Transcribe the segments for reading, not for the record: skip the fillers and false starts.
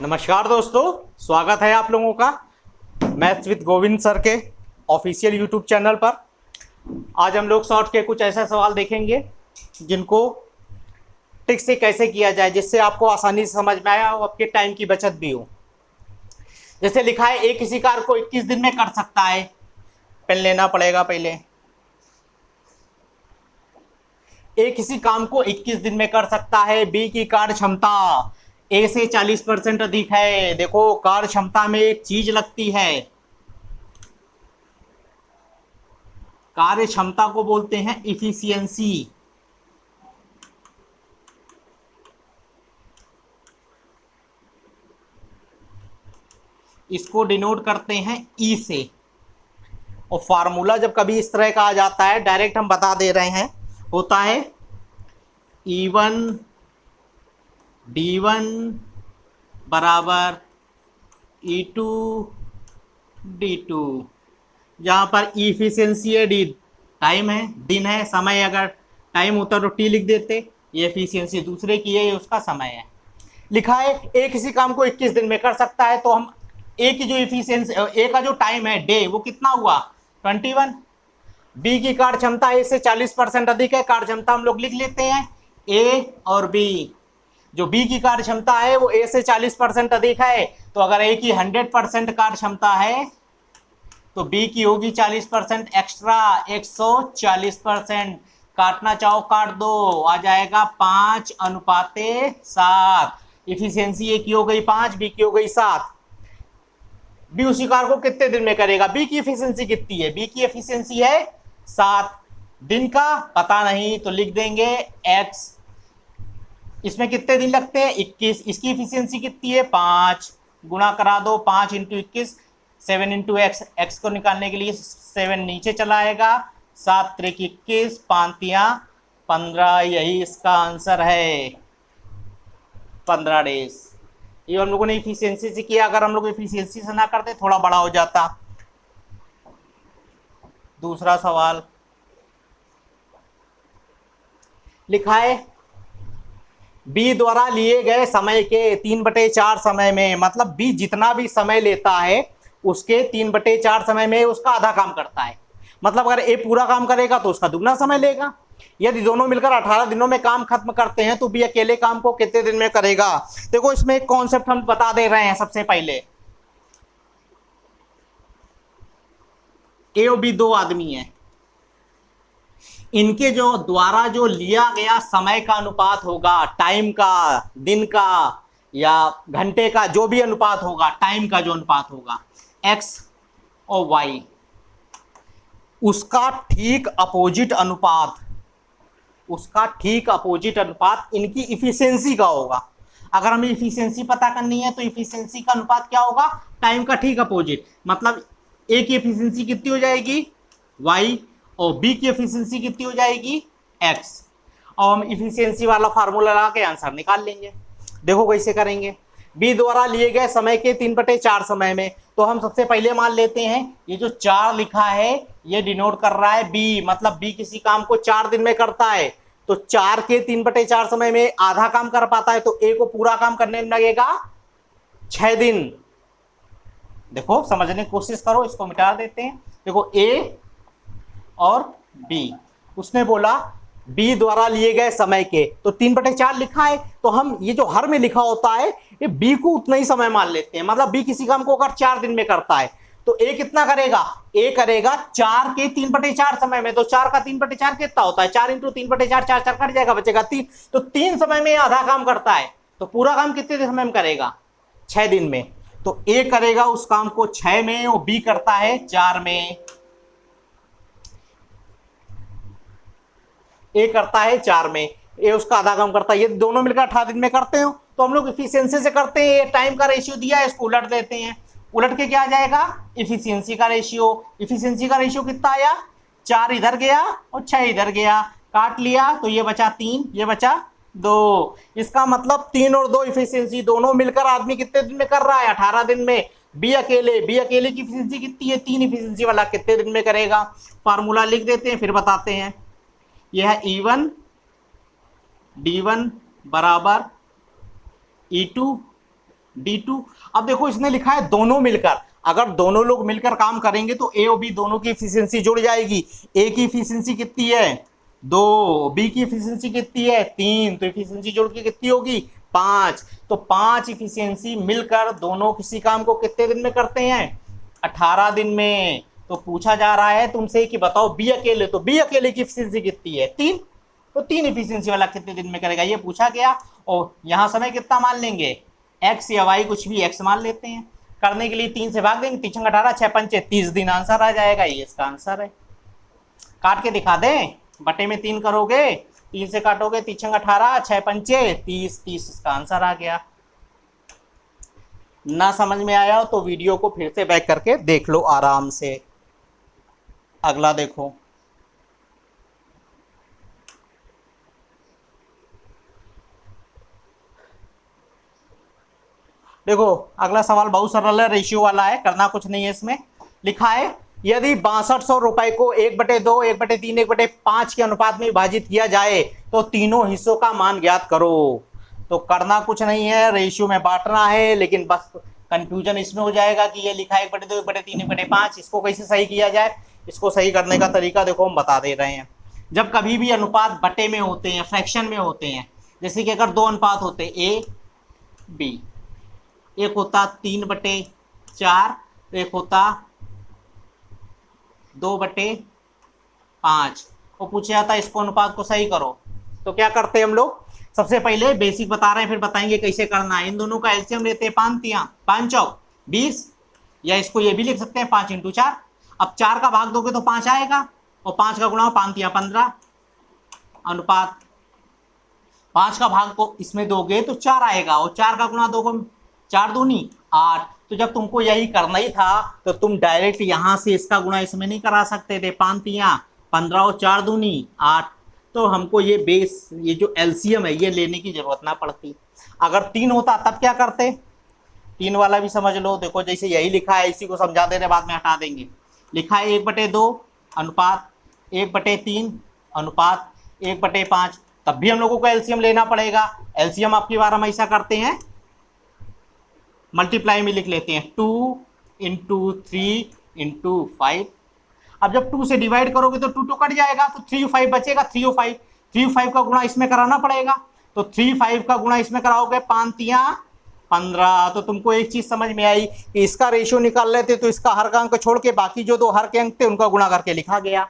नमस्कार दोस्तों, स्वागत है आप लोगों का मैथ्स विद गोविंद सर के ऑफिशियल यूट्यूब चैनल पर। आज हम लोग शॉर्ट के कुछ ऐसे सवाल देखेंगे जिनको ट्रिक से कैसे किया जाए जिससे आपको आसानी से समझ में आए और आपके टाइम की बचत भी हो। जैसे लिखा है, एक किसी कार्य को 21 दिन में कर सकता है। पेन लेना पड़ेगा पहले। ए किसी काम को 21 दिन में कर सकता है। बी की कार्य क्षमता ए से 40% अधिक है। देखो, कार्य क्षमता में एक चीज लगती है, कार्य क्षमता को बोलते हैं इफिशियंसी। इसको डिनोट करते हैं ई से। और फार्मूला जब कभी इस तरह का आ जाता है, डायरेक्ट हम बता दे रहे हैं, होता है E1 D1 बराबर E2 D2, जहां पर इफिशियंसी है, डी टाइम है, दिन है, समय अगर टाइम होता तो टी लिख देते। ये एफिशिएंसी दूसरे की है, ये उसका समय है। लिखा है ए किसी काम को 21 दिन में कर सकता है, तो हम ए की जो इफिशियंसी, ए का जो टाइम है डे, वो कितना हुआ 21। बी की कार्य क्षमता ए से 40% अधिक है। कार्य क्षमता हम लोग लिख लेते हैं ए और बी। जो बी की कार्य क्षमता है वो ए से 40% अधिक है, तो अगर ए की 100% कार्य क्षमता है तो बी की होगी 40% एक्स्ट्रा, 140%। काटना चाहो काट दो, आ जाएगा 5:7। इफिशियंसी ए की हो गई 5, बी की हो गई 7। बी उसी कार्य को कितने दिन में करेगा? बी की एफिशिएंसी कितनी है? बी की एफिशिएंसी है 7 दिन का, पता नहीं तो लिख देंगे x। इसमें कितने दिन लगते हैं? 21। इसकी एफिशिएंसी कितनी है? 5। गुणा करा दो, 5 × 21, 7 × x। x को निकालने के लिए 7 नीचे चला आएगा, 7 × 21, 5 15। यही इसका आंसर है, 15 डेज। ये हम लोगों ने इफिशियंसी से किया। अगर हम लोग इफिशियंसी से ना करते थोड़ा बड़ा हो जाता। दूसरा सवाल लिखा है, बी द्वारा लिए गए समय के 3/4 समय में, मतलब बी जितना भी समय लेता है उसके 3/4 समय में उसका आधा काम करता है। मतलब अगर ए पूरा काम करेगा तो उसका दुगना समय लेगा। यदि दोनों मिलकर 18 दिनों में काम खत्म करते हैं तो बी अकेले काम को कितने दिन में करेगा? देखो, इसमें एक कॉन्सेप्ट हम बता दे रहे हैं। सबसे पहले ए और बी दो आदमी हैं, इनके जो द्वारा जो लिया गया समय का अनुपात होगा, टाइम का, दिन का या घंटे का, जो भी अनुपात होगा, टाइम का जो अनुपात होगा एक्स और वाई, उसका ठीक अपोजिट अनुपात, उसका ठीक अपोजिट अनुपात इनकी इफिशियंसी का होगा। अगर हमें इफिशियंसी पता करनी है तो इफिशियंसी का अनुपात क्या होगा? टाइम का ठीक अपोजिट। मतलब ए की इफिशियंसी कितनी हो जाएगी? वाई। और बी की एफिशिएंसी कितनी हो जाएगी? एक्स। और हम इफिशिएंसी वाला फार्मूला लगा के आंसर निकाल लेंगे। देखो कैसे करेंगे। बी द्वारा लिए गए समय के 3/4 समय में, तो हम सबसे पहले मान लेते हैं ये जो 4 लिखा है ये डिनोट कर रहा है बी, मतलब बी किसी काम को 4 दिन में करता है। तो 4 के 3/4 समय में आधा काम कर पाता है, तो ए को पूरा काम करने में लगेगा 6 दिन। देखो, समझने की कोशिश करो, इसको मिटा देते हैं। देखो, ए और बी, उसने बोला बी द्वारा लिए गए समय के, तो 3/4 लिखा है, तो हम ये जो हर में लिखा होता है ये बी को उतना ही समय मान लेते हैं। मतलब बी किसी काम को अगर 4 दिन में करता है तो ए कितना करेगा? ए करेगा 4 के 3/4 समय में। तो 4 का 3/4 कितना होता है? 4 × 3/4, 4 4 कट जाएगा, बचेगा 3। तो 3 समय में आधा काम करता है, तो पूरा काम कितने समय में करेगा? 6 दिन में। तो ए करेगा उस काम को 6 में और बी करता है 4 में। ए करता है 4 में, ए उसका आधा काम करता है। ये दोनों मिलकर 18 दिन में करते हो तो हम लोग इफिशियंसी से करते हैं। ये टाइम का रेशियो दिया है, इसको उलट देते हैं। उलट के क्या आ जाएगा? इफिशियंसी का रेशियो। इफिशियंसी का रेशियो कितना आया? 4 इधर गया और 6 इधर गया, काट लिया तो ये बचा 3, ये बचा 2। इसका मतलब 3 और 2 इफिशियंसी दोनों मिलकर आदमी कितने दिन में कर रहा है? 18 दिन में। बी अकेले की इफिशियंसी कितनी है? 3 इफिशियंसी वाला कितने दिन में करेगा? फार्मूला लिख देते हैं, फिर बताते हैं। यह है E1 D1 बराबर E2 D2। अब देखो इसने लिखा है दोनों मिलकर, अगर दोनों लोग मिलकर काम करेंगे तो ए और बी दोनों की इफिशियंसी जुड़ जाएगी। ए की इफिशियंसी कितनी है 2, बी की इफिशियंसी कितनी है 3, तो इफिशियंसी जोड़ के कितनी होगी 5। तो 5 इफिशियंसी मिलकर दोनों किसी काम को कितने दिन में करते हैं 18 दिन में। तो पूछा जा रहा है तुमसे कि बताओ बी अकेले, तो बी अकेले की इफिशियंसी कितनी है 3, तो 3 इफिशियंसी वाला कितने दिन में करेगा ये पूछा गया। और यहां समय कितना मान लेंगे एक्स या वाई, कुछ भी एक्स मान लेते हैं। करने के लिए 3 से भाग देंगे, 3 18 6 पंचे 30 दिन आंसर आ जाएगा, ये इसका आंसर है। काट के दिखा दें, बटे में 3 करोगे, 3 से काटोगे 3 18 6 पंचे 30, 30 इसका आंसर आ गया। ना समझ में आया हो तो वीडियो को फिर से बैक करके देख लो आराम से। अगला देखो, देखो अगला सवाल बहुत सरल है, रेशियो वाला है, करना कुछ नहीं है। इसमें लिखा है यदि 6200 रुपए को 1/2, 1/3, 1/5 के अनुपात में विभाजित किया जाए तो तीनों हिस्सों का मान ज्ञात करो। तो करना कुछ नहीं है, रेशियो में बांटना है, लेकिन बस कंफ्यूजन इसमें हो जाएगा कि ये लिखा है 1/2, 1/3, 1/5, इसको कैसे सही किया जाए। इसको सही करने का तरीका देखो हम बता दे रहे हैं। जब कभी भी अनुपात बटे में होते हैं, फ्रैक्शन में होते हैं, जैसे कि अगर 2 अनुपात होते ए बी, एक होता 3/4, एक होता 2/5, वो पूछा जाता है इसको अनुपात को सही करो। तो क्या करते हैं हम लोग, सबसे पहले बेसिक बता रहे हैं फिर बताएंगे कैसे करना है। इन दोनों का एलसीएम लेते हैं 5 चौक 20, या इसको ये भी लिख सकते हैं 5 × 4। अब 4 का भाग दोगे तो 5 आएगा, और 5 का गुणा 5 × 15 अनुपात 5 का भाग को इसमें दोगे तो 4 आएगा, और 4 का गुणा दोगे 4 दूनी 8। तो जब तुमको यही करना ही था तो तुम डायरेक्ट यहां से इसका गुणा इसमें नहीं करा सकते थे, 5 × 15 और 4 दूनी 8। तो हमको ये बेस, ये जो एलसीएम है ये लेने की जरूरत ना पड़ती। अगर 3 होता तब क्या करते, 3 वाला भी समझ लो। देखो जैसे यही लिखा है इसी को समझा दे रहे, बाद में हटा देंगे। लिखा है 1/2 अनुपात 1/3 अनुपात 1/5, तब भी हम लोगों को एलसीएम लेना पड़ेगा। एलसीएम आपकी बार हम ऐसा करते हैं मल्टीप्लाई में लिख लेते हैं 2 × 3 × 5। अब जब 2 से डिवाइड करोगे तो 2 कट जाएगा, तो 3 5 बचेगा, 3 और 5, 3 5 का गुणा इसमें कराना पड़ेगा। तो 3 5 का गुणा इसमें कराओगे 5 × 15। तो तुमको एक चीज समझ में आई कि इसका रेशियो निकाल लेते तो इसका हर का अंक छोड़ के बाकी जो 2 हर के अंक थे उनका गुणा करके लिखा गया।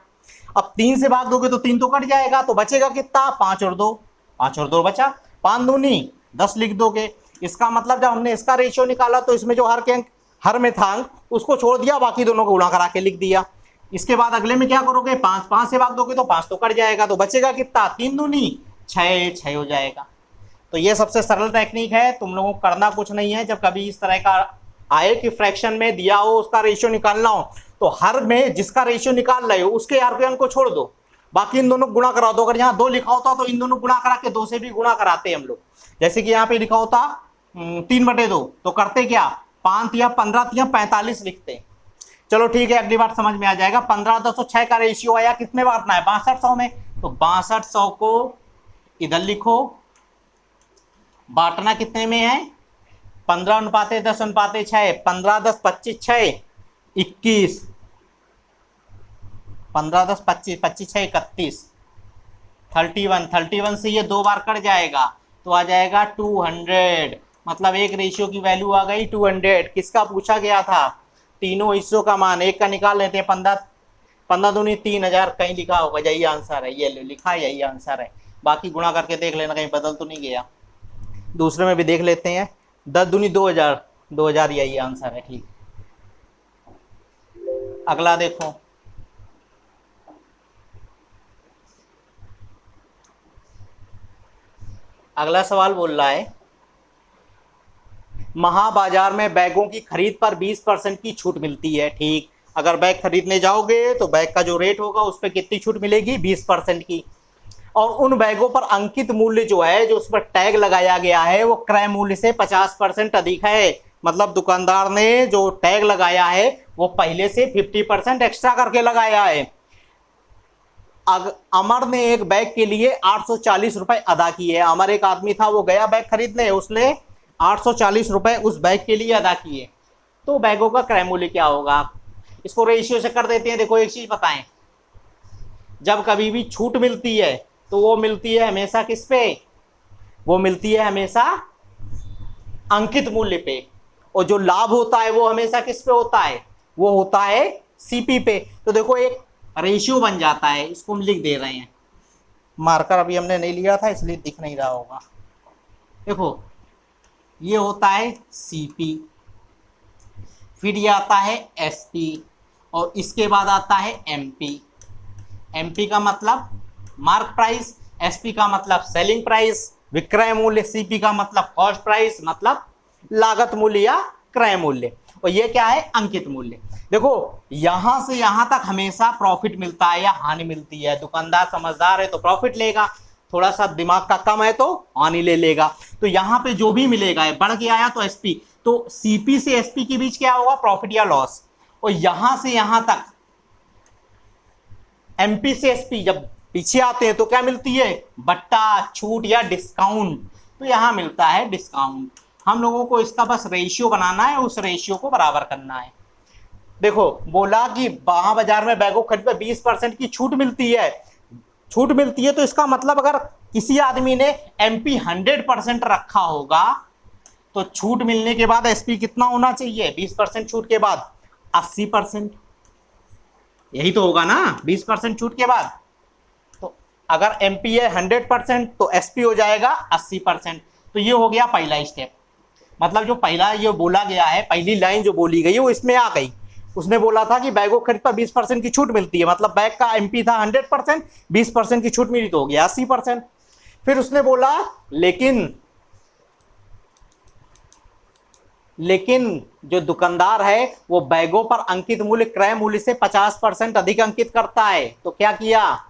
अब 3 से भाग दोगे तो 3 तो कट जाएगा, तो बचेगा कितना 5 और 2, 5 और 2 बचा, 5 दूनी 10 लिख दोगे। इसका मतलब जब हमने इसका रेशियो निकाला तो इसमें जो हर के अंक हर में था अंक उसको छोड़ दिया, बाकी दोनों को गुणा करा के लिख दिया। इसके बाद अगले में क्या करोगे 5, 5 से भाग दोगे तो 5 तो कट जाएगा, तो बचेगा कितना 3 दूनी 6, 6 हो जाएगा। तो ये सबसे सरल टेक्निक है, तुम लोगों को करना कुछ नहीं है। जब कभी इस तरह का आए कि फ्रैक्शन में दिया हो उसका रेशियो निकालना हो, तो हर में जिसका रेशियो निकाल रहे हो उसके हर के अंक को छोड़ दो, बाकी इन दोनों गुणा करा दो। अगर यहाँ 2 लिखा होता तो इन दोनों गुणा करा के 2 से भी गुणा कराते हम लोग। जैसे कि यहाँ पे लिखा होता 3/2, तो करते क्या 5 या 15 या 45 लिखते। चलो ठीक है, अगली बार समझ में आ जाएगा। 15/206 का रेशियो आया, कितने बांटना है 6200 में, तो 6200 को इधर लिखो, बांटना कितने में है 15:10:6, 15 10 25 6 21, 15 10 25 25 6 31, 31, 31 से ये 2 बार कट जाएगा तो आ जाएगा 200। मतलब एक रेशियो की वैल्यू आ गई 200। किसका पूछा गया था, तीनों हिस्सों का मान। एक का निकाल लेते हैं 15, 15 दूनी 3000, कहीं लिखा होगा यही आंसर है, ये लिखा है यही आंसर है। बाकी गुणा करके देख लेना कहीं बदल तो नहीं गया। दूसरे में भी देख लेते हैं 10 दूनी 2000, 2000 यही आंसर है, ठीक। अगला देखो, अगला सवाल बोल रहा है महाबाजार में बैगों की खरीद पर 20% की छूट मिलती है, ठीक। अगर बैग खरीदने जाओगे तो बैग का जो रेट होगा उस पर कितनी छूट मिलेगी 20% की। और उन बैगों पर अंकित मूल्य जो है, जो उस पर टैग लगाया गया है, वो क्रय मूल्य से 50% अधिक है। मतलब दुकानदार ने जो टैग लगाया है वो पहले से 50% एक्स्ट्रा करके लगाया है। अमर ने एक बैग के लिए 840 रुपए अदा किए। अमर एक आदमी था, वो गया बैग खरीदने, उसने ₹840 उस बैग के लिए अदा किए, तो बैगों का क्रय मूल्य क्या होगा? इसको रेशियो से कर देते हैं। देखो एक चीज बताएं, जब कभी भी छूट मिलती है तो वो मिलती है हमेशा किस पे? वो मिलती है हमेशा अंकित मूल्य पे, और जो लाभ होता है वो हमेशा किस पे होता है? वो होता है सीपी पे। तो देखो एक रेशियो बन जाता है, इसको हम लिख दे रहे हैं। मार्कर अभी हमने नहीं लिया था इसलिए दिख नहीं रहा होगा। देखो ये होता है सीपी, फिर ये आता है एसपी, और इसके बाद आता है एमपी। एमपी का मतलब मार्क प्राइस, एसपी का मतलब सेलिंग प्राइस, विक्रय मूल्य, सीपी का मतलब कॉस्ट प्राइस मतलब लागत मूल्य या क्रय मूल्य, और ये क्या है? अंकित मूल्य। देखो यहां से यहां तक हमेशा प्रॉफिट मिलता है या हानि मिलती है। दुकानदार समझदार है तो प्रॉफिट लेगा, थोड़ा सा दिमाग का कम है तो हानि ले लेगा। तो यहां पे जो भी मिलेगा, बढ़ के आया तो एसपी, तो सीपी से एसपी के बीच क्या होगा? प्रॉफिट या लॉस। और यहां से यहां तक एमपी से एसपी जब पीछे आते हैं तो क्या मिलती है? बट्टा, छूट या डिस्काउंट। तो यहां मिलता है डिस्काउंट। हम लोगों को इसका बस रेशियो बनाना है, उस रेशियो को बराबर करना है। देखो बोला कि वहां बाजार में बैगों खरीद पर 20% की छूट मिलती है। छूट मिलती है तो इसका मतलब अगर किसी आदमी ने एमपी 100% रखा होगा तो छूट मिलने के बाद एसपी कितना होना चाहिए? 20% छूट के बाद 80%। यही तो होगा ना, 20% छूट के बाद। तो अगर एमपी है 100% तो एसपी हो जाएगा 80%। तो ये हो गया पहला स्टेप। मतलब जो पहला ये बोला गया है, पहली लाइन जो बोली गई है वो इसमें आ गई। उसने बोला था कि बैगों खरीद पर 20% की छूट मिलती है, मतलब बैग का एमपी था 100%, 20% की छूट मिली तो हो गया 80%। फिर उसने बोला लेकिन जो दुकानदार है वो बैगों पर अंकित मूल्य क्रय मूल्य से 50% अधिक अंकित करता है, तो क्या किया?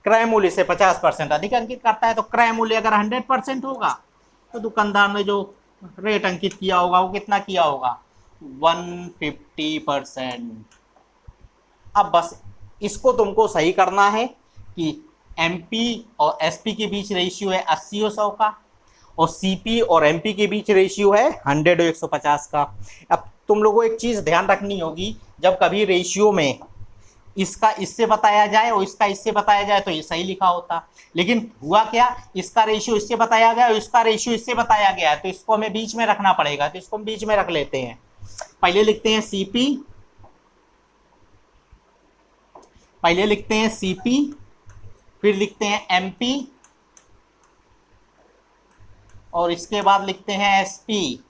क्रय मूल्य से 50% अधिक अंकित करता है। तो क्रय मूल्य अगर 100% होगा तो दुकानदार ने जो रेट अंकित किया होगा वो कितना किया होगा? 150%। अब बस इसको तुमको सही करना है कि एमपी और एसपी के बीच रेशियो है 80 और 100 का, और सीपी और एमपी के बीच रेशियो है 100 और 150 का। अब तुम लोगों को एक चीज ध्यान रखनी होगी, जब कभी रेशियो में इसका इससे बताया जाए और इसका इससे बताया जाए तो ये सही लिखा होता, लेकिन हुआ क्या? इसका रेशियो इससे बताया गया और इसका रेशियो इससे बताया गया है, तो इसको हमें बीच में रखना पड़ेगा। तो इसको हम बीच में रख लेते हैं। पहले लिखते हैं सीपी, पहले लिखते हैं सीपी, फिर लिखते हैं एमपी, और इसके बाद लिखते हैं एसपी।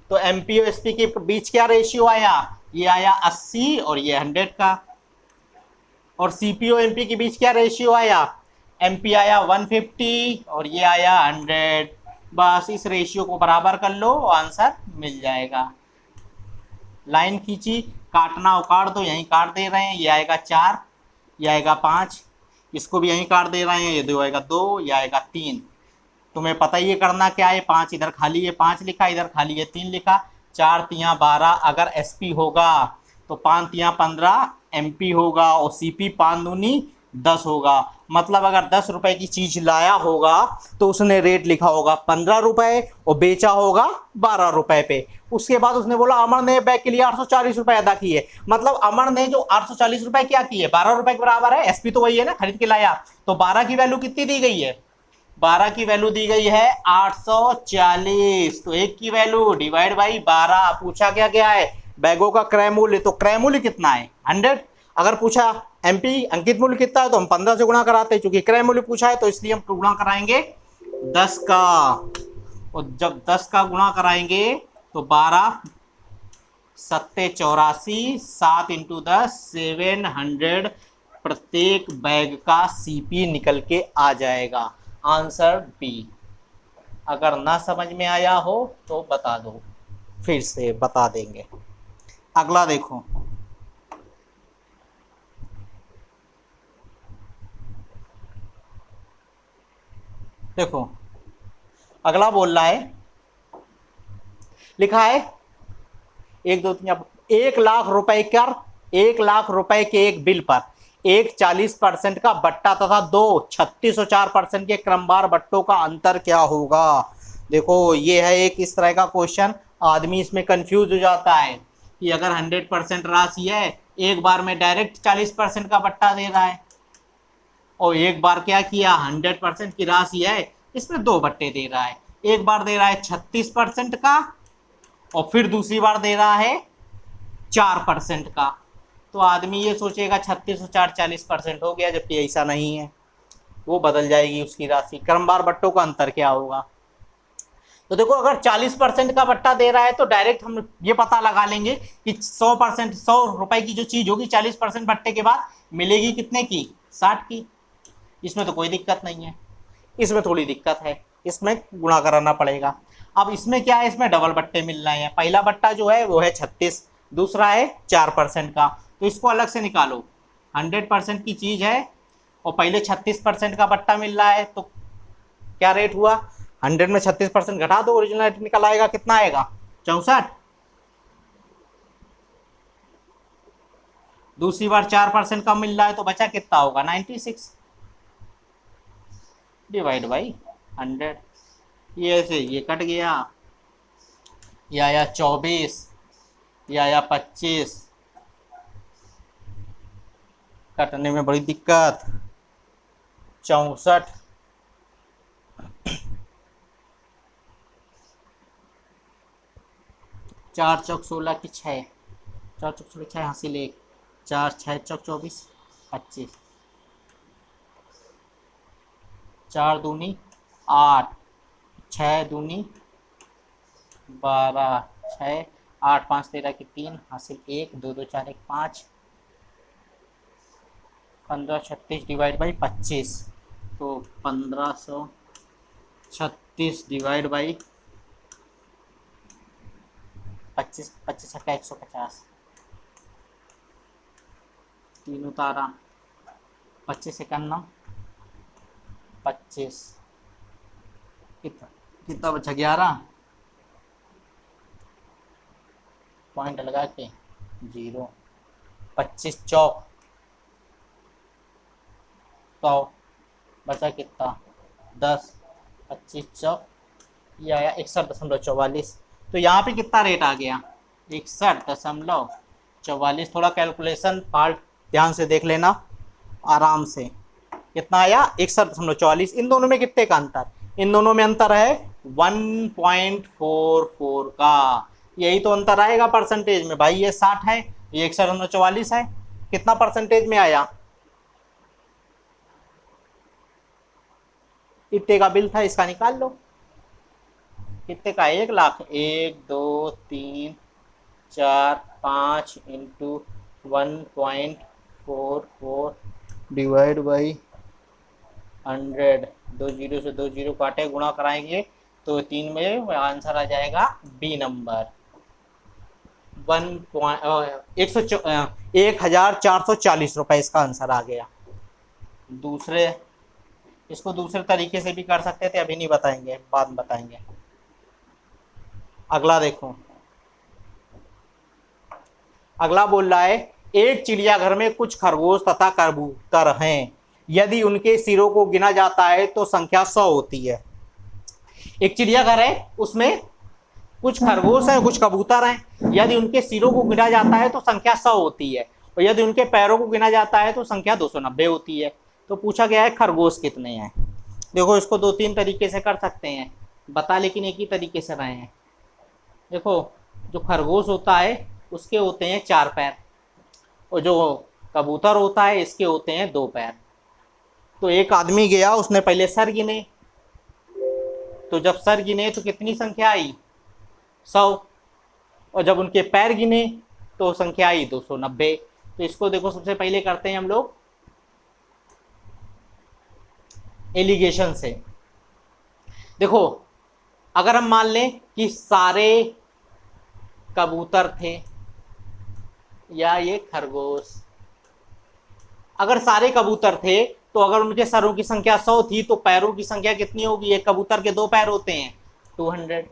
तो एमपी और एसपी के बीच क्या रेशियो आया? ये आया 80 और ये 100 का। और सीपी और एमपी के बीच क्या रेशियो आया? एमपी आया 150 और ये आया 100। बस इस रेशियो को बराबर कर लो, आंसर मिल जाएगा। लाइन खींची, काटना उकाड़ दो, यहीं काट दे रहे हैं। ये आएगा 4, ये आएगा 5, इसको भी यहीं काट दे रहे हैं। ये 2 आएगा 2, ये आएगा 3। तुम्हें पता ही है करना क्या है। 5 इधर खाली है, 5 लिखा, इधर खाली है 3 लिखा। 4 तियाँ 12 अगर एसपी होगा तो 5 तियाँ 15 एमपी होगा, और सीपी 5 दूनी 10 होगा। मतलब अगर 10 रुपए की चीज लाया होगा तो उसने रेट लिखा होगा 15 रुपए और बेचा होगा 12 रुपए पे। उसके बाद उसने बोला अमर ने बैग के लिए 840 रुपए अदा किए। मतलब अमर ने जो 840 रुपए क्या किए? 12 रुपए के बराबर है। एसपी तो वही है ना, खरीद के लाया। तो 12 की वैल्यू कितनी दी गई है? 12 की वैल्यू दी गई है 840। तो 1 की वैल्यू डिवाइड बाई 12। पूछा क्या क्या है? बैगों का क्रय मूल्य। तो क्रय मूल्य कितना है? 100। अगर पूछा एमपी अंकित मूल्य कितना है तो हम 15 से गुणा कराते हैं, चूंकि क्रय मूल्य पूछा है तो इसलिए हम गुणा कराएंगे 10 का। और जब 10 का गुणा कराएंगे तो 12 सत्ते 84, 7 इंटू 10 700 प्रत्येक बैग का सीपी निकल के आ जाएगा। Answer B. अगर ना समझ में आया हो तो बता दो, फिर से बता देंगे। अगला देखो, देखो अगला बोल रहा है, लिखा है 1 2 3 1 लाख रुपए कर 1,00,000 रुपए के एक बिल पर एक 40% का बट्टा तथा दो 3604% के क्रमवार बट्टों का अंतर क्या होगा। देखो ये है एक इस तरह का क्वेश्चन, आदमी इसमें कंफ्यूज हो जाता है कि अगर 100% राशि है, एक बार में डायरेक्ट 40% का बट्टा दे रहा है, और एक बार क्या किया 100% की राशि है इसमें दो बट्टे दे रहा है, एक बार दे रहा है 36% का और फिर दूसरी बार दे रहा है 4% का। तो आदमी ये सोचेगा 36 और 4 40% हो गया, जबकि ऐसा नहीं है, वो बदल जाएगी उसकी राशि। क्रमवार बट्टों का अंतर क्या होगा। तो देखो अगर 40% का बट्टा दे रहा है तो डायरेक्ट हम ये पता लगा लेंगे कि 100% 100 रुपए की जो चीज होगी 40% बट्टे के बाद मिलेगी कितने की, 60 की। इसमें तो कोई दिक्कत नहीं है, इसमें थोड़ी दिक्कत है, इसमें गुणा कराना पड़ेगा। अब इसमें क्या है, इसमें डबल बट्टे मिल रहे हैं, पहला बट्टा जो है वो है 36, दूसरा है 4% का, तो इसको अलग से निकालो। 100% की चीज है और पहले 36% का बट्टा मिल रहा है, तो क्या रेट हुआ, 100 में 36% घटा दो, ओरिजिनल रेट निकल आएगा, कितना आएगा 64। दूसरी बार 4% का मिल रहा है तो बचा कितना होगा 96 डिवाइड बाई 100। ये ऐसे ये कट गया, या आया 24, या आया 25, कटने में बड़ी दिक्कत, 64, 4 चौक 16 की 6, 4 चौक 16 6 हासिल 1, 4 6 चौक 24 25, 4 दूनी 8, 6 दूनी 12, 6 8 5 13 की 3 हासिल 1, 2 2 4 1 5, 1536 डिवाइड बाई 25, तो 1536 डिवाइड बाई 25, 25 का 150, 3 उतारा, 25 51 25, कितना कितना बचा 11, पॉइंट लगा के 0, 25 चौक 100, बचा कितना 10, 25 चौक ये आया 61.44। तो यहाँ पे कितना रेट आ गया 61.44। थोड़ा कैलकुलेशन पार्ट ध्यान से देख लेना आराम से, कितना आया 61.44। इन दोनों में कितने का अंतर, इन दोनों में अंतर है 1.44 का, यही तो अंतर आएगा परसेंटेज में भाई। ये 60 है, ये 61.44 है, कितना परसेंटेज में आया, इतने का बिल था, इसका निकाल लो कितने का, 1,00,000, 1 2 3 4 5 इंटू 1.44 डिवाइड बाई 100, 2 जीरो से 2 जीरो काटे, गुणा कराएंगे तो 3 में आंसर आ जाएगा बी नंबर 1,440 रुपये, इसका आंसर आ गया। दूसरे इसको दूसरे तरीके से भी कर सकते थे, अभी नहीं बताएंगे, बाद में बताएंगे। अगला देखो, अगला बोल रहा है एक चिड़ियाघर में कुछ खरगोश तथा कबूतर हैं, यदि उनके सिरों को गिना जाता है तो संख्या 100 होती है। एक चिड़ियाघर है, उसमें कुछ खरगोश हैं, कुछ कबूतर हैं, यदि उनके सिरों को गिना जाता है तो संख्या 100 होती है, और यदि उनके पैरों को गिना जाता है तो संख्या 290 होती है। तो पूछा गया है खरगोश कितने हैं। देखो इसको 2-3 तरीके से कर सकते हैं, बता लेकिन एक ही तरीके से रहे हैं। देखो जो खरगोश होता है उसके होते हैं 4 पैर, और जो कबूतर होता है इसके होते हैं 2 पैर। तो एक आदमी गया, उसने पहले सर गिने, तो जब सर गिने तो कितनी संख्या आई 100, और जब उनके पैर गिने तो संख्या आई 290। तो इसको देखो सबसे पहले करते हैं हम लोग एलिगेशन से। देखो अगर हम मान लें कि सारे कबूतर थे या ये खरगोश, अगर सारे कबूतर थे तो अगर उनके सरों की संख्या 100 थी तो पैरों की संख्या कितनी होगी, एक कबूतर के 2 पैर होते हैं 200,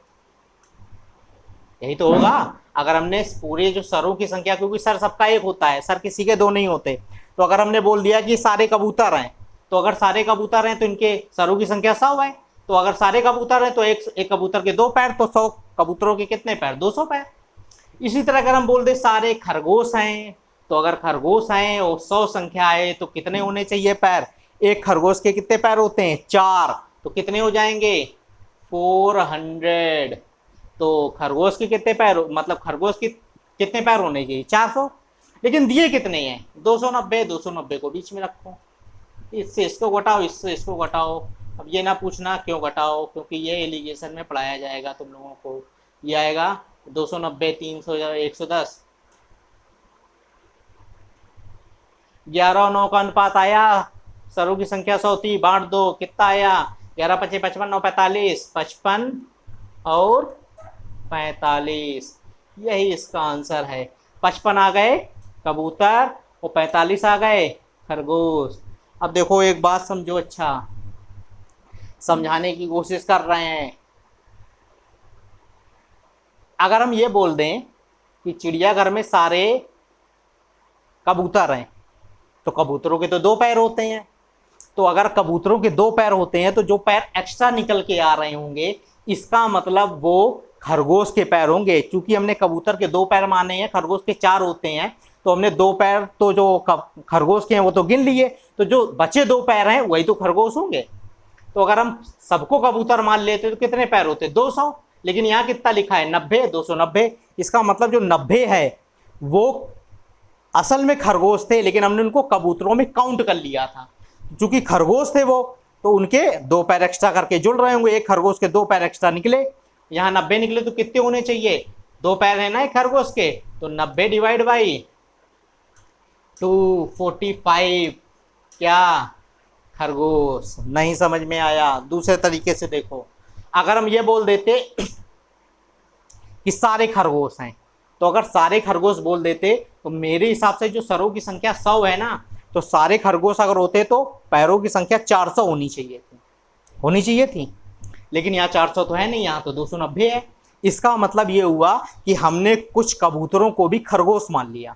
यही तो होगा। अगर हमने पूरे जो सरों की संख्या, क्योंकि सर सबका एक होता है, सर किसी के दो नहीं होते, तो अगर हमने बोल दिया कि सारे कबूतर हैं, तो अगर सारे कबूतर हैं तो इनके सरों की संख्या 100 है। तो अगर सारे कबूतर हैं तो एक कबूतर के 2 पैर, तो 100 कबूतरों के कितने पैर? 200 पैर। इसी तरह अगर हम बोल दे सारे खरगोश हैं, तो अगर खरगोश हैं और 100 संख्या है तो कितने होने चाहिए पैर? एक खरगोश के कितने पैर होते हैं? 4, तो कितने हो जाएंगे? 400। तो खरगोश के कितने पैर, मतलब खरगोश के कितने पैर होने चाहिए? 400। लेकिन दिए कितने हैं? 290। 290 को बीच में रखो, इससे इसको घटाओ, इससे इसको घटाओ। अब ये ना पूछना क्यों घटाओ, क्योंकि ये एलिगेशन में पढ़ाया जाएगा तुम लोगों को। ये आएगा 290, 300, 110। 11 और 9 का अनुपात आया, सरों की संख्या 100 थी, बांट दो, कितना आया? 11 पचे 55, 9 45, 55 और 45। यही इसका आंसर है। 55 आ गए कबूतर और 45 आ गए खरगोश। अब देखो एक बात समझो, अच्छा समझाने की कोशिश कर रहे हैं। अगर हम ये बोल दें कि चिड़ियाघर में सारे कबूतर हैं, तो कबूतरों के तो 2 पैर होते हैं। तो अगर कबूतरों के 2 पैर होते हैं तो जो पैर एक्स्ट्रा निकल के आ रहे होंगे, इसका मतलब वो खरगोश के पैर होंगे। क्योंकि हमने कबूतर के 2 पैर माने हैं, खरगोश के 4 होते हैं, तो हमने 2 पैर तो जो खरगोश के हैं वो तो गिन लिए, तो जो बचे 2 पैर हैं वही तो खरगोश होंगे। तो अगर हम सबको कबूतर मान लेते तो कितने पैर होते? 200। लेकिन यहाँ कितना लिखा है? 90। 290। इसका मतलब जो 90 है वो असल में खरगोश थे, लेकिन हमने उनको कबूतरों में काउंट कर लिया था। चूंकि खरगोश थे वो, तो उनके 2 पैर एक्स्ट्रा करके जुड़ रहे होंगे, एक खरगोश के 2 पैर एक्स्ट्रा निकले। यहाँ 90 निकले तो कितने होने चाहिए? 2 पैर है ना एक खरगोश के, तो 90 डिवाइड बाई 245। क्या? खरगोश। नहीं समझ में आया? दूसरे तरीके से देखो, अगर हम ये बोल देते कि सारे खरगोश हैं, तो अगर सारे खरगोश बोल देते तो मेरे हिसाब से जो सरों की संख्या 100 है ना, तो सारे खरगोश अगर होते तो पैरों की संख्या 400 होनी चाहिए थी। लेकिन यहाँ 400 तो है नहीं, यहाँ तो 290 है। इसका मतलब ये हुआ कि हमने कुछ कबूतरों को भी खरगोश मान लिया।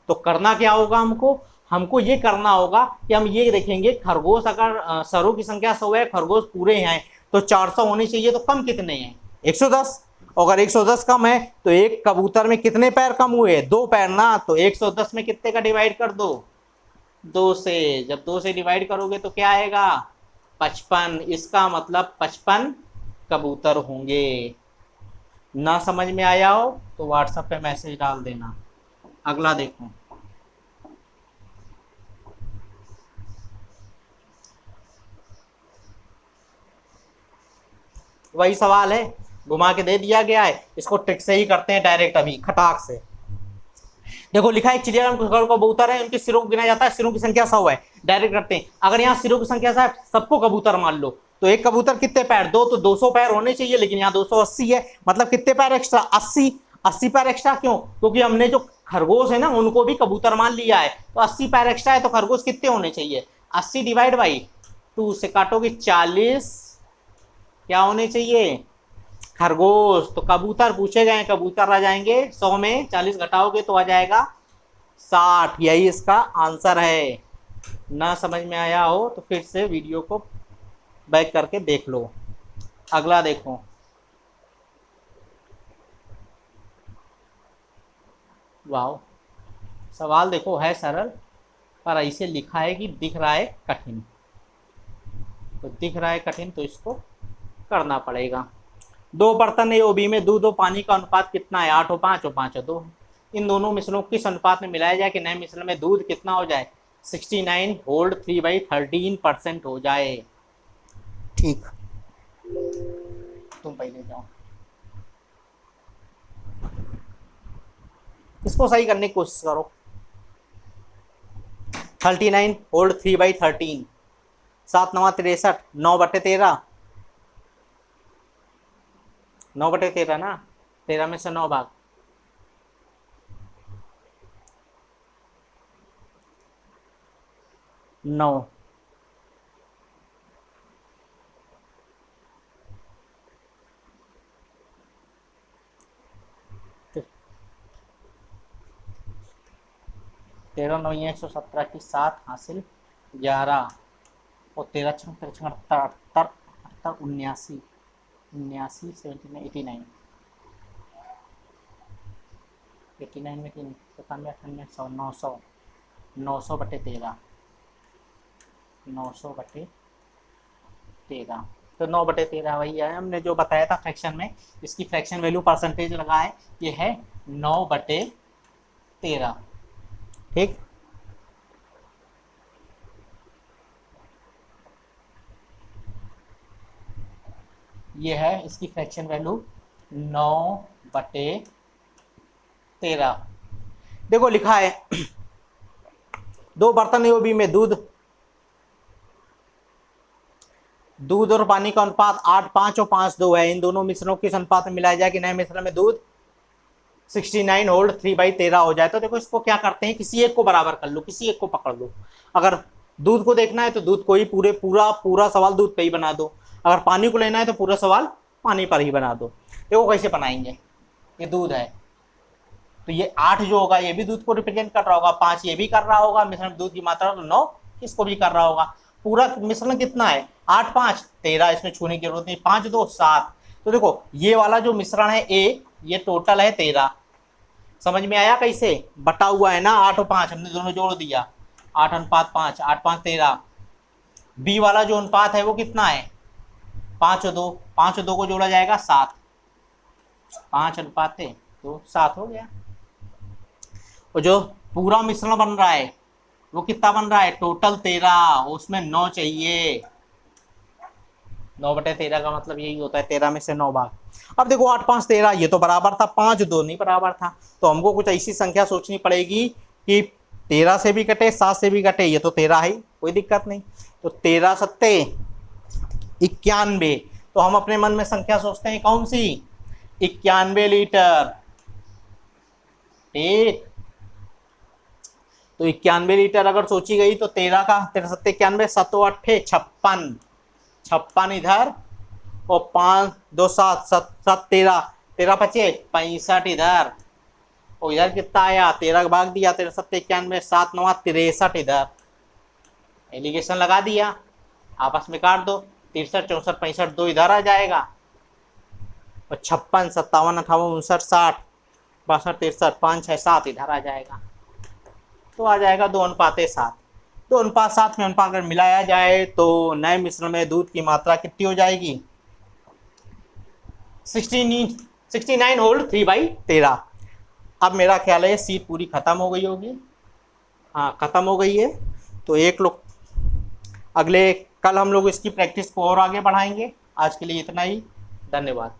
तो करना क्या होगा हमको? हमको ये करना होगा कि हम ये देखेंगे खरगोश अगर सरों की संख्या 100 है, खरगोश पूरे हैं, तो 400 होने चाहिए, तो कम कितने हैं? 110। अगर 110 कम है तो एक कबूतर में कितने पैर कम हुए? 2 पैर ना। तो 110 में कितने का डिवाइड कर दो? 2 से। जब 2 से डिवाइड करोगे तो क्या आएगा? 55। इसका मतलब 55 कबूतर होंगे। ना समझ में आया हो तो व्हाट्सएप पे मैसेज डाल देना। अगला देखो, वही सवाल है, घुमा के दे दिया गया है। इसको ट्रिक से ही करते हैं डायरेक्ट, अभी खटाक से। देखो लिखा है चिड़ियाघर में कबूतर है, उनके सिरों को गिना जाता है, सिरों की संख्या 100 है। डायरेक्ट करते हैं, अगर यहाँ सिरों की संख्या है, सबको कबूतर मान लो, तो एक कबूतर कितने पैर? 2, तो 200 पैर होने चाहिए, लेकिन यहाँ 280 है, मतलब कितने पैर एक्स्ट्रा? 80। 80 पैर एक्स्ट्रा क्यों? क्योंकि हमने जो खरगोश है ना उनको भी कबूतर मान लिया है, तो 80 पैर एक्स्ट्रा है, तो खरगोश कितने होने चाहिए? 80 डिवाइड बाई 2 से काटोगे 40, क्या होने चाहिए? खरगोश। तो कबूतर पूछे गए, कबूतर आ जाएंगे 100 में 40 घटाओगे तो आ जाएगा 60। यही इसका आंसर है। ना समझ में आया हो तो फिर से वीडियो को बैक करके देख लो। अगला देखो, वाह, सवाल देखो है सरल, पर ऐसे लिखा है कि दिख रहा है कठिन। तो दिख रहा है कठिन तो इसको करना पड़ेगा। 2 बर्तन ए और बी में दूध और पानी का अनुपात कितना है? 8 और 5 और 5 और 2। इन दोनों मिश्रणों को किस अनुपात में मिलाया जाए कि नए मिश्रण में दूध कितना हो जाए? 69 होल्ड 3/13% हो जाए। ठीक, तुम पहले जाओ, इसको सही करने की कोशिश करो। 39 होल्ड 3/13, 7 9 63, 9/13, 9/13 ना, 13 में से 9 भाग, 9। 13 9 117 की 7 हासिल 11 और 13 6 13 78 78 79 79 79 89 89 में 3 97 98 100 900 900 बटे 13 900 बटे 13 तो 9 बटे 13 वही है हमने जो बताया था फ्रैक्शन में। इसकी फ्रैक्शन वैल्यू परसेंटेज लगा है, ये है 9 बटे 13। ठीक, ये है इसकी फ्रैक्शन वैल्यू 9 बटे 13। देखो लिखा है 2 बर्तन योबी में दूध और पानी का अनुपात 8:5 और 5:2 है। इन दोनों मिश्रणों के अनुपात में मिलाया जाए कि नए मिश्रण में दूध 69 होल्ड 3/13 हो जाए। तो देखो इसको क्या करते हैं, किसी एक को बराबर कर लो, किसी एक को पकड़ लो। अगर दूध को देखना है तो दूध को ही पूरा सवाल दूध पे ही बना दो। अगर पानी को लेना है तो पूरा सवाल पानी पर ही बना दो। देखो कैसे बनाएंगे, ये दूध है तो ये 8 जो होगा ये भी दूध को रिप्रेजेंट कर रहा होगा, 5 ये भी कर रहा होगा, मिश्रण में दूध की मात्रा तो 9 इसको भी कर रहा होगा। पूरा मिश्रण कितना है 8 5 13, इसमें छूने की जरूरत नहीं, 5 2 7। तो देखो ये वाला जो मिश्रण है ए, ये टोटल है 13। समझ में आया कैसे बटा हुआ है ना, 8 और 5 हमने दोनों जोड़ दिया, 8:5 8 5 13। बी वाला जो अनुपात है वो कितना है 5 और 2, 5 और 2 को जोड़ा जाएगा 7, 5:2 7 हो गया। और जो पूरा मिश्रण बन रहा है वो कितना बन रहा है टोटल 13, उसमें 9 चाहिए। 9 बटे 13 का मतलब यही होता है 13 में से 9 भाग। अब देखो 8 5 13 ये तो बराबर था, 5 2 नहीं बराबर था, तो हमको कुछ ऐसी संख्या सोचनी पड़ेगी कि 13 से भी कटे 7 से भी कटे, ये तो 13 है कोई दिक्कत नहीं। तो 13 सत्ते 91, तो हम अपने मन में संख्या सोचते हैं कौन सी 91 लीटर। ठीक, तो 91 लीटर अगर सोची गई तो 13 का 13 सत्ते 91, 7 8 56, 56 इधर और 5 2 7 7 7 13 13 बचे 65 इधर, और इधर कितना आया 13 का भाग दिया 13 सत्ते 91, 7 9 63 इधर, एलिगेशन लगा दिया, आपस में काट दो, 63 64 65 2 इधर आ जाएगा, और 56 57 58 59 60 62 63 5 6 7 इधर आ जाएगा। तो आ जाएगा 2:7। 2:7 में अनुपात अगर मिलाया जाए तो नए मिश्रण में दूध की मात्रा कितनी हो जाएगी 69 होल्ड 3/13। अब मेरा ख्याल है सीट पूरी खत्म हो गई होगी, हाँ खत्म हो गई है। तो एक लोग कल हम लोग इसकी प्रैक्टिस को और आगे बढ़ाएंगे। आज के लिए इतना ही, धन्यवाद।